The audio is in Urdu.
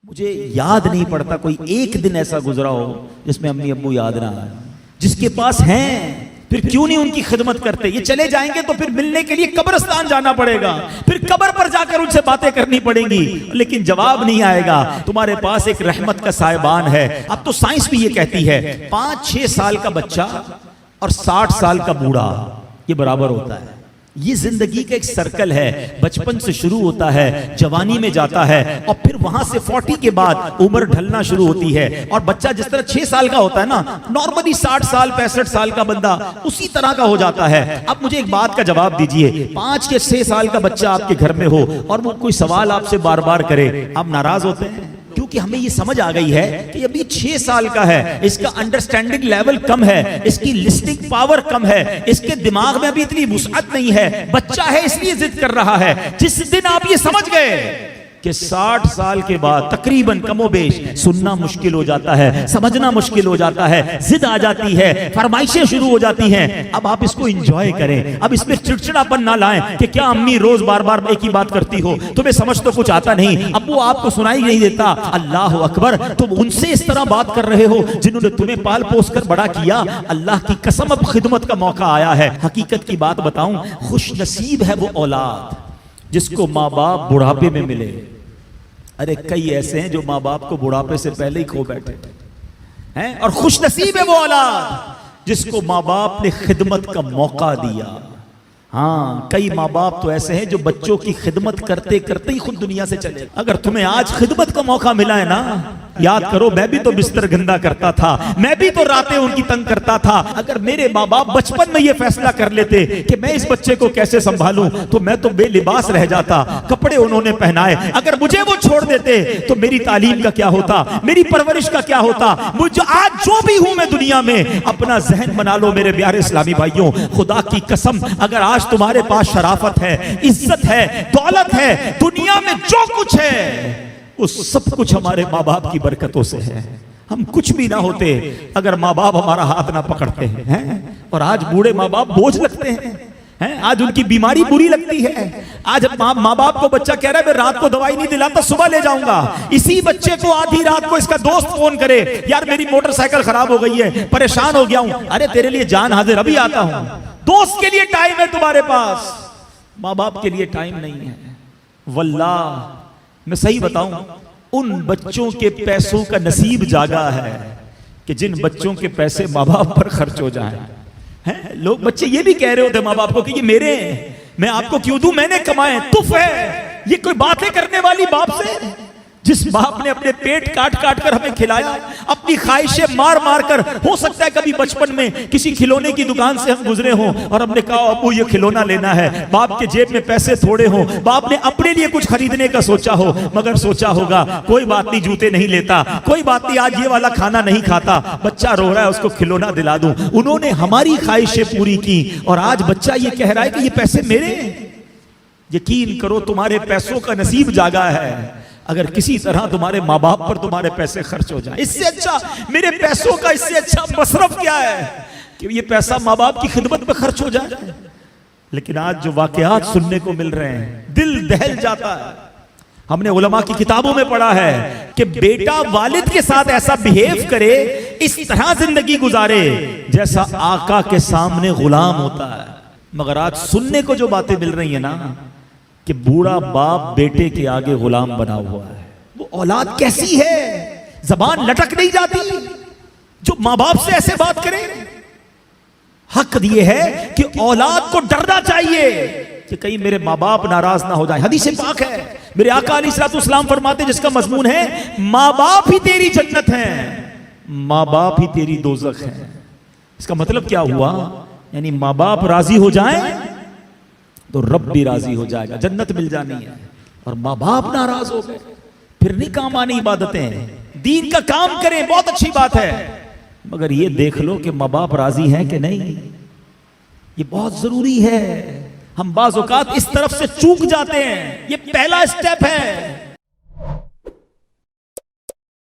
مجھے یاد نہیں پڑتا کوئی ایک دن ایسا گزرا ہو جس میں امی ابو یاد نہ آئے. جس کے پاس ہیں پھر کیوں نہیں ان کی خدمت کرتے؟ یہ چلے جائیں گے تو پھر ملنے کے لیے قبرستان جانا پڑے گا, پھر قبر پر جا کر ان سے باتیں کرنی پڑیں گی, لیکن جواب نہیں آئے گا. تمہارے پاس ایک رحمت کا صاحبان ہے. اب تو سائنس بھی یہ کہتی ہے 5-6 سال کا بچہ اور 60 سال کا بوڑھا یہ برابر ہوتا ہے. یہ زندگی کا ایک سرکل ہے, بچپن سے شروع ہوتا ہے, جوانی میں جاتا ہے, اور پھر وہاں سے 40 کے بعد عمر ڈھلنا شروع ہوتی ہے. اور بچہ جس طرح 6 سال کا ہوتا ہے نا, نارملی 60 سال 65 سال کا بندہ اسی طرح کا ہو جاتا ہے. اب مجھے ایک بات کا جواب دیجئے, 5 یا 6 سال کا بچہ آپ کے گھر میں ہو اور وہ کوئی سوال آپ سے بار بار کرے, آپ ناراض ہوتے ہیں؟ کیونکہ ہمیں یہ سمجھ آ گئی ہے کہ ابھی 6 سال کا ہے, اس کا انڈرسٹینڈنگ لیول کم ہے, اس کی لسننگ پاور کم ہے, اس کے دماغ میں ابھی اتنی وسعت نہیں ہے, بچہ ہے اس لیے ضد کر رہا ہے. جس دن آپ یہ سمجھ گئے کہ 60 سال کے بعد تقریباً کم و بیش سننا مشکل ہو جاتا ہے, سمجھنا مشکل ہو جاتا ہے, ضد آ جاتی ہے, فرمائشیں شروع ہو جاتی ہیں, اب آپ اس کو انجوائے کریں. اب اس میں چڑچڑاپن نہ لائیں کہ کیا امی روز بار بار ایک ہی بات کرتی ہو, تمہیں سمجھ تو کچھ آتا نہیں, ابو آپ کو سنائی نہیں دیتا. اللہ اکبر, تم ان سے اس طرح بات کر رہے ہو جنہوں نے تمہیں پال پوس کر بڑا کیا. اللہ کی قسم اب خدمت کا موقع آیا ہے. حقیقت کی بات بتاؤں, خوش نصیب ہے وہ اولاد جس کو ماں باپ بڑھاپے میں ملے. ارے کئی ایسے ہیں جو ماں باپ کو بڑھاپے سے پہلے ہی کھو بیٹھے ہیں, اور خوش نصیب ہے وہ اولاد جس کو ماں باپ نے خدمت کا موقع دیا. ہاں, کئی ماں باپ تو ایسے ہیں جو بچوں کی خدمت کرتے کرتے ہی خود دنیا سے چلے. اگر تمہیں آج خدمت کا موقع ملا ہے نا, یاد کرو میں بھی تو بستر گندا کرتا تھا, میں بھی تو راتیں ان کی تنگ کرتا تھا. اگر میرے ماں باپ بچپن میں یہ فیصلہ کر لیتے کہ میں اس بچے کو کیسے سنبھالوں تو میں تو بے لباس رہ جاتا. کپڑے انہوں نے پہنائے, اگر مجھے وہ چھوڑ دیتے تو میری تعلیم کا کیا ہوتا, میری پرورش کا کیا ہوتا. مجھے آج جو بھی ہوں میں دنیا میں, اپنا ذہن بنا لو میرے پیارے اسلامی بھائیوں, خدا کی قسم اگر آج تمہارے پاس شرافت ہے, عزت ہے, دولت ہے, دنیا میں جو کچھ ہے وہ سب کچھ ہمارے ماں باپ کی برکتوں سے ہے. ہم کچھ بھی نہ ہوتے اگر ماں باپ ہمارا ہاتھ نہ پکڑتے ہیں. اور آج بوڑھے ماں باپ بوجھ لگتے ہیں, آج ان کی بیماری بری لگتی ہے. آج ماں باپ کو بچہ کہہ رہا ہے میں رات کو دوائی نہیں دلاتا, صبح لے جاؤں گا. اسی بچے کو آدھی رات کو اس کا دوست فون کرے, یار میری موٹر سائیکل خراب ہو گئی ہے, پریشان ہو گیا ہوں. ارے تیرے لیے جان حاضر, ابھی آتا ہوں. دوست کے لیے ٹائم ہے تمہارے پاس, ماں باپ کے لیے ٹائم نہیں ہے. واللہ میں صحیح بتاؤں, ان بچوں کے پیسوں کا نصیب جاگا ہے کہ جن بچوں کے پیسے ماں باپ پر خرچ ہو جائیں. لوگ بچے یہ بھی کہہ رہے ہوتے ماں باپ کو کہ یہ میرے ہیں, میں آپ کو کیوں دوں, میں نے کمائے, تف ہے. یہ کوئی باتیں کرنے والی باپ سے, جس باپ نے اپنے پیٹ کاٹ کاٹ کر ہمیں کھلایا, اپنی خواہشیں مار مار کر. ہو سکتا ہے کبھی بچپن میں کسی کھلونے کی دکان سے ہم گزرے ہوں اور ہم نے کہا ابو یہ کھلونا لینا ہے, باپ کے جیب میں پیسے تھوڑے ہوں, باپ نے اپنے لیے کچھ خریدنے کا سوچا ہو, مگر سوچا ہوگا کوئی بات نہیں جوتے نہیں لیتا, کوئی بات نہیں آج یہ والا کھانا نہیں کھاتا, بچہ رو رہا ہے اس کو کھلونا دلا دوں. انہوں نے ہماری خواہشیں پوری کی, اور آج بچہ یہ کہہ رہا ہے کہ یہ پیسے میرے ہیں. یقین کرو تمہارے پیسوں کا نصیب جاگا ہے اگر کسی طرح تمہارے ماں باپ پر تمہارے پیسے خرچ ہو جائیں. اس سے اچھا میرے پیسوں کا اس سے اچھا مصرف کیا ہے کہ یہ پیسہ ماں باپ کی خدمت میں خرچ ہو جائے. لیکن آج جو واقعات سننے کو مل رہے ہیں دل دہل جاتا ہے. ہم نے علماء کی کتابوں میں پڑھا ہے کہ بیٹا والد کے ساتھ ایسا بہیو کرے, اس طرح زندگی گزارے جیسا آقا کے سامنے غلام ہوتا ہے. مگر آج سننے کو جو باتیں مل رہی ہیں نا کہ بوڑھا باپ بیٹے کے آگے غلام بنا ہوا ہے. وہ اولاد کیسی ہے, زبان لٹک نہیں جاتی جو ماں باپ سے ایسے بات کرے. حق یہ ہے کہ اولاد کو ڈرنا چاہیے کہ کہیں میرے ماں باپ ناراض نہ ہو جائیں. حدیث پاک ہے, میرے آقا علیہ الصلوۃ والسلام فرماتے جس کا مضمون ہے ماں باپ ہی تیری جنت ہیں, ماں باپ ہی تیری دوزخ ہیں. اس کا مطلب کیا ہوا, یعنی ماں باپ راضی ہو جائیں تو رب بھی راضی ہو جائے گا, جنت مل جانی ہے. اور ماں باپ ناراض ہو گئے پھر نہیں کام آنی عبادتیں. دین کا کام کریں بہت اچھی بات ہے, مگر یہ دیکھ لو کہ ماں باپ راضی ہیں کہ نہیں, یہ بہت ضروری ہے. ہم بعض اوقات اس طرف سے چوک جاتے ہیں, یہ پہلا اسٹیپ ہے.